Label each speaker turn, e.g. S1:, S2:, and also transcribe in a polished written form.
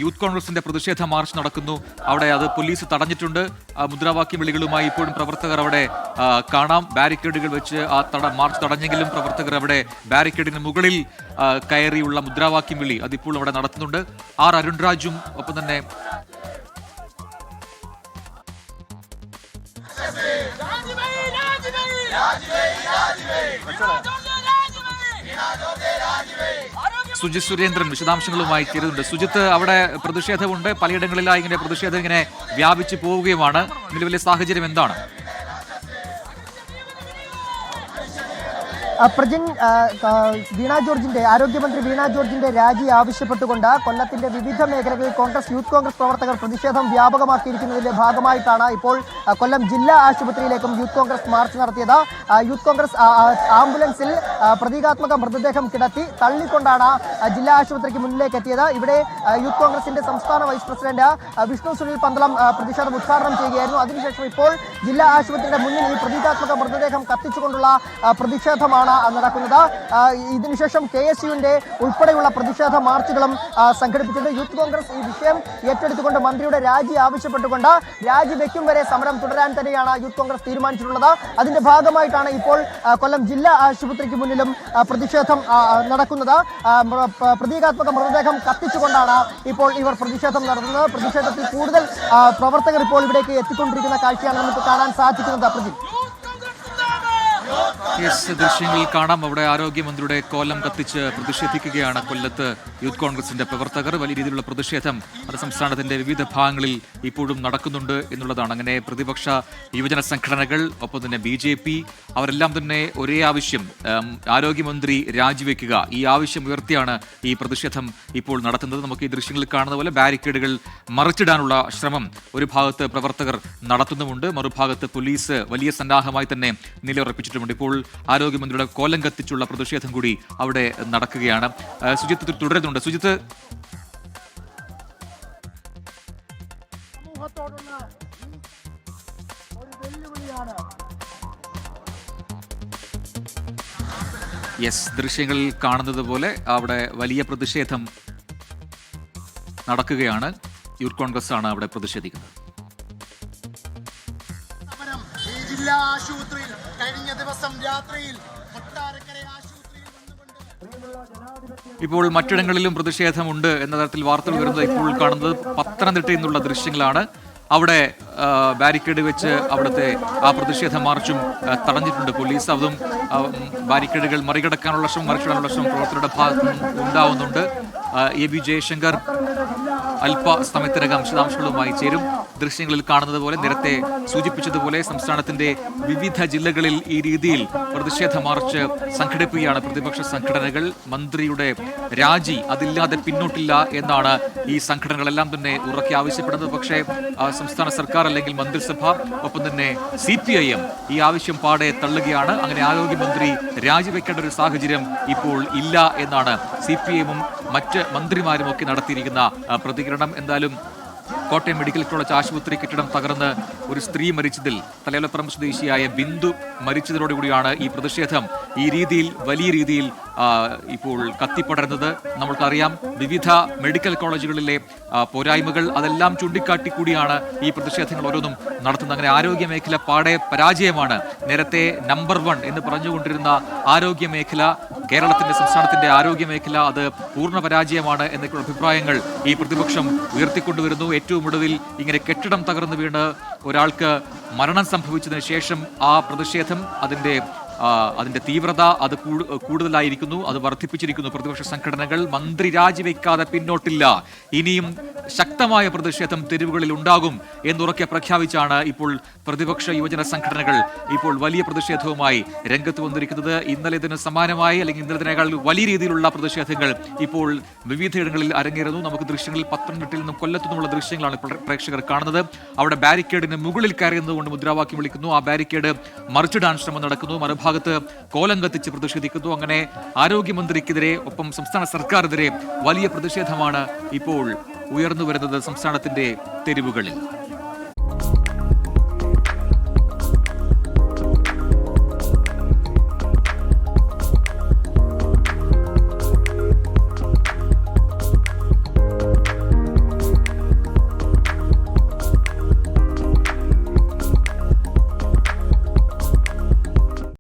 S1: Youth കോൺഗ്രസിന്റെ പ്രതിഷേധ March നടക്കുന്നു. അവിടെ അത് പോലീസ് തടഞ്ഞിട്ടുണ്ട്. മുദ്രാവാക്യം വിളികളുമായി ഇപ്പോഴും പ്രവർത്തകർ അവിടെ കാണാം. ബാരിക്കേഡുകൾ വെച്ച് മാർച്ച് തടഞ്ഞെങ്കിലും പ്രവർത്തകർ അവിടെ ബാരിക്കേഡിന് മുകളിൽ കയറിയുള്ള മുദ്രാവാക്യം വിളി അതിപ്പോൾ അവിടെ നടത്തുന്നുണ്ട്. ആർ അരുൺരാജും ഒപ്പം തന്നെ സുജിത് സുരേന്ദ്രൻ വിശദാംശങ്ങളുമായി ചേരുന്നുണ്ട്. സുജിത്ത്, അവിടെ പ്രതിഷേധമുണ്ട്, പലയിടങ്ങളിലായി ഇങ്ങനെ പ്രതിഷേധം ഇങ്ങനെ വ്യാപിച്ചു പോവുകയുമാണ്. നിലവിലെ സാഹചര്യം എന്താണ്?
S2: പ്രജിൻ, ആരോഗ്യമന്ത്രി വീണ ജോർജിന്റെ രാജി ആവശ്യപ്പെട്ടുകൊണ്ട് കൊല്ലത്തിന്റെ വിവിധ മേഖലകളിൽ യൂത്ത് കോൺഗ്രസ് പ്രവർത്തകർ പ്രതിഷേധം വ്യാപകമാക്കിയിരിക്കുന്നതിന്റെ ഭാഗമായിട്ടാണ് ഇപ്പോൾ കൊല്ലം ജില്ലാ ആശുപത്രിയിലേക്കും യൂത്ത് കോൺഗ്രസ് മാർച്ച് നടത്തിയത്. യൂത്ത് കോൺഗ്രസ് ആംബുലൻസിൽ പ്രതീകാത്മക മൃതദേഹം കിടത്തി തള്ളിക്കൊണ്ടാണ് ജില്ലാ ആശുപത്രിക്ക് മുന്നിലേക്ക് എത്തിയത്. ഇവിടെ യൂത്ത് കോൺഗ്രസിന്റെ സംസ്ഥാന വൈസ് പ്രസിഡന്റ് വിഷ്ണു സുനിൽ പന്തളം പ്രതിഷേധം ഉദ്ഘാടനം ചെയ്യുകയായിരുന്നു. അതിനുശേഷം ഇപ്പോൾ ജില്ലാ ആശുപത്രിയുടെ മുന്നിൽ ഈ പ്രതീകാത്മക മൃതദേഹം കത്തിച്ചുകൊണ്ടുള്ള പ്രതിഷേധമാണ് നടക്കുന്നത്. ഇതിനുശേഷം KSUവിന്റെ ഉൾപ്പെടെയുള്ള പ്രതിഷേധ മാർച്ചുകളും സംഘടിപ്പിച്ചിട്ടുണ്ട്. യൂത്ത് കോൺഗ്രസ് ഈ വിഷയം ഏറ്റെടുത്തുകൊണ്ട് മന്ത്രിയുടെ രാജി ആവശ്യപ്പെട്ടുകൊണ്ട് രാജിവെക്കും വരെ സമരം തുടരാൻ തന്നെയാണ് യൂത്ത് കോൺഗ്രസ് തീരുമാനിച്ചിട്ടുള്ളത്. അതിന്റെ ഭാഗമായിട്ടാണ് ഇപ്പോൾ കൊല്ലം ജില്ലാ ആശുപത്രിക്ക് മുന്നിലും പ്രതിഷേധം നടക്കുന്നത്. പ്രതീകാത്മക മൃതദേഹം കത്തിച്ചുകൊണ്ടാണ് ഇപ്പോൾ ഇവർ പ്രതിഷേധം നടത്തുന്നത്. പ്രതിഷേധത്തിൽ കൂടുതൽ പ്രവർത്തകർ ഇപ്പോൾ ഇവിടേക്ക് എത്തിക്കൊണ്ടിരിക്കുന്ന കാഴ്ചയാണ് നമുക്ക് കാണാൻ സാധിക്കുന്നത്. പ്രതി
S1: ദൃശ്യങ്ങളിൽ കാണാം. അവിടെ ആരോഗ്യമന്ത്രിയുടെ കോലം കത്തിച്ച് പ്രതിഷേധിക്കുകയാണ് കൊല്ലത്ത് യൂത്ത് കോൺഗ്രസിന്റെ പ്രവർത്തകർ. വലിയ രീതിയിലുള്ള പ്രതിഷേധം അത് സംസ്ഥാനത്തിന്റെ വിവിധ ഭാഗങ്ങളിൽ ഇപ്പോഴും നടക്കുന്നുണ്ട് എന്നുള്ളതാണ്. അങ്ങനെ പ്രതിപക്ഷ യുവജന സംഘടനകൾ ഒപ്പം തന്നെ BJP അവരെല്ലാം തന്നെ ഒരേ ആവശ്യം, ആരോഗ്യമന്ത്രി രാജിവെക്കുക, ഈ ആവശ്യം ഉയർത്തിയാണ് ഈ പ്രതിഷേധം ഇപ്പോൾ നടത്തുന്നത്. നമുക്ക് ഈ ദൃശ്യങ്ങളിൽ കാണുന്ന പോലെ ബാരിക്കേഡുകൾ മറിച്ചിടാനുള്ള ശ്രമം ഒരു ഭാഗത്ത് പ്രവർത്തകർ നടത്തുന്നുമുണ്ട്, മറുഭാഗത്ത് പോലീസ് വലിയ സന്നാഹമായി തന്നെ നിലയുറപ്പിച്ചിട്ടുണ്ട്. ഇപ്പോൾ ആരോഗ്യമന്ത്രിയുടെ കോലം കത്തിച്ചുള്ള പ്രതിഷേധം കൂടി അവിടെ നടക്കുകയാണ്. സുജിത്ത് തുടരുന്നുണ്ട്. സുജിത്ത്, ദൃശ്യങ്ങളിൽ കാണുന്നത് പോലെ അവിടെ വലിയ പ്രതിഷേധം നടക്കുകയാണ്. യൂത്ത് കോൺഗ്രസ് ആണ് അവിടെ പ്രതിഷേധിക്കുന്നത്.
S3: ജില്ലാ ആശുപത്രിയിൽ കഴിഞ്ഞ ദിവസം രാത്രിയിൽ
S1: ഇപ്പോൾ മറ്റിടങ്ങളിലും പ്രതിഷേധമുണ്ട് എന്ന തരത്തിൽ വാർത്തകൾ വരുന്നത് ഇപ്പോൾ കാണുന്നത് പത്തനംതിട്ടയിൽ നിന്നുള്ള ദൃശ്യങ്ങളാണ്. അവിടെ ബാരിക്കേഡ് വെച്ച് അവിടുത്തെ ആ പ്രതിഷേധ മാർച്ചും തടഞ്ഞിട്ടുണ്ട് പോലീസ്. അതും ബാരിക്കേഡുകൾ മറികടക്കാനുള്ള ശ്രമം, മറിച്ചിടാനുള്ള ശ്രമം പ്രവർത്തകരുടെ ഭാഗത്തു നിന്നും ഉണ്ടാവുന്നുണ്ട്. AB ജയശങ്കർ അല്പസമയത്തിനകം വിശദാംശങ്ങളുമായി ചേരും. ദൃശ്യങ്ങളിൽ കാണുന്നത് പോലെ, നേരത്തെ സൂചിപ്പിച്ചതുപോലെ സംസ്ഥാനത്തിന്റെ വിവിധ ജില്ലകളിൽ ഈ രീതിയിൽ പ്രതിഷേധ മാർച്ച് സംഘടിപ്പിക്കുകയാണ് പ്രതിപക്ഷ സംഘടനകൾ. മന്ത്രിയുടെ രാജി അതില്ലാതെ പിന്നോട്ടില്ല എന്നാണ് ഈ സംഘടനകളെല്ലാം തന്നെ ഉറക്കെ ആവശ്യപ്പെടുന്നത്. പക്ഷേ സംസ്ഥാന സർക്കാർ അല്ലെങ്കിൽ മന്ത്രിസഭ ഒപ്പം തന്നെ CPIM ഈ ആവശ്യം പാടെ തള്ളുകയാണ്. അങ്ങനെ ആരോഗ്യമന്ത്രി രാജിവെക്കേണ്ട ഒരു സാഹചര്യം ഇപ്പോൾ ഇല്ല എന്നാണ് CPIM-ഉം മറ്റ് മന്ത്രിമാരും ഒക്കെ നടത്തിയിരിക്കുന്ന പ്രതികരണം. എന്തായാലും കോട്ടയം മെഡിക്കൽ കോളേജ് ആശുപത്രി കെട്ടിടം തകർന്ന് ഒരു സ്ത്രീ മരിച്ചതിൽ, തലയോലപ്പറമ്പ് സ്വദേശിയായ ബിന്ദു മരിച്ചതോടുകൂടിയാണ് ഈ പ്രതിഷേധം ഈ രീതിയിൽ വലിയ രീതിയിൽ ഇപ്പോൾ കത്തിപ്പടരുന്നത്. നമ്മൾക്കറിയാം വിവിധ മെഡിക്കൽ കോളേജുകളിലെ പോരായ്മകൾ അതെല്ലാം ചൂണ്ടിക്കാട്ടി കൂടിയാണ് ഈ പ്രതിഷേധങ്ങൾ ഓരോന്നും നടത്തുന്നത്. അങ്ങനെ ആരോഗ്യ മേഖല പാടെ പരാജയമാണ്. നേരത്തെ നമ്പർ 1 എന്ന് പറഞ്ഞുകൊണ്ടിരുന്ന ആരോഗ്യ മേഖല, കേരളത്തിന്റെ സംസ്ഥാനത്തിന്റെ ആരോഗ്യ മേഖല അത് പൂർണ്ണ പരാജയമാണ് എന്നൊക്കെയുള്ള അഭിപ്രായങ്ങൾ ഈ പ്രതിപക്ഷം ഉയർത്തിക്കൊണ്ടുവരുന്നു. ഏറ്റവും ഒടുവിൽ ഇങ്ങനെ കെട്ടിടം തകർന്നു വീണ് ഒരാൾക്ക് മരണം സംഭവിച്ചതിന് ശേഷം ആ പ്രതിഷേധം അതിന്റെ തീവ്രത അത് കൂടുതലായിരിക്കുന്നു, അത് വർദ്ധിപ്പിച്ചിരിക്കുന്നു. പ്രതിപക്ഷ സംഘടനകൾ മന്ത്രി രാജിവെക്കാതെ പിന്നോട്ടില്ല, ഇനിയും ശക്തമായ പ്രതിഷേധം തെരുവുകളിൽ ഉണ്ടാകും എന്നുറക്കെ പ്രഖ്യാപിച്ചാണ് ഇപ്പോൾ പ്രതിപക്ഷ യുവജന സംഘടനകൾ ഇപ്പോൾ വലിയ പ്രതിഷേധവുമായി രംഗത്ത് വന്നിരിക്കുന്നത്. ഇന്നലെ ഇതിന് സമാനമായി അല്ലെങ്കിൽ ഇന്നലതിനേക്കാൾ വലിയ രീതിയിലുള്ള പ്രതിഷേധങ്ങൾ ഇപ്പോൾ വിവിധയിടങ്ങളിൽ അരങ്ങേറുന്നു. നമുക്ക് ദൃശ്യങ്ങളിൽ പത്തനംതിട്ടയിൽ നിന്നും കൊല്ലത്തു നിന്നുള്ള ദൃശ്യങ്ങളാണ് പ്രേക്ഷകർ കാണുന്നത്. അവിടെ ബാരിക്കേഡിന് മുകളിൽ കയറുന്നതുകൊണ്ട് മുദ്രാവാക്യം വിളിക്കുന്നു. ആ ബാരിക്കേഡ് മറിച്ചിടാൻ ശ്രമം നടക്കുന്നു. മറുഭാഗത്ത് കോലം കത്തിച്ച് പ്രതിഷേധിക്കുന്നു. അങ്ങനെ ആരോഗ്യമന്ത്രിക്കെതിരെ ഒപ്പം സംസ്ഥാന സർക്കാരിനെതിരെ വലിയ പ്രതിഷേധമാണ് ഇപ്പോൾ ഉയർന്നു വരുന്നത് സംസ്ഥാനത്തിന്റെ തെരുവുകളിൽ.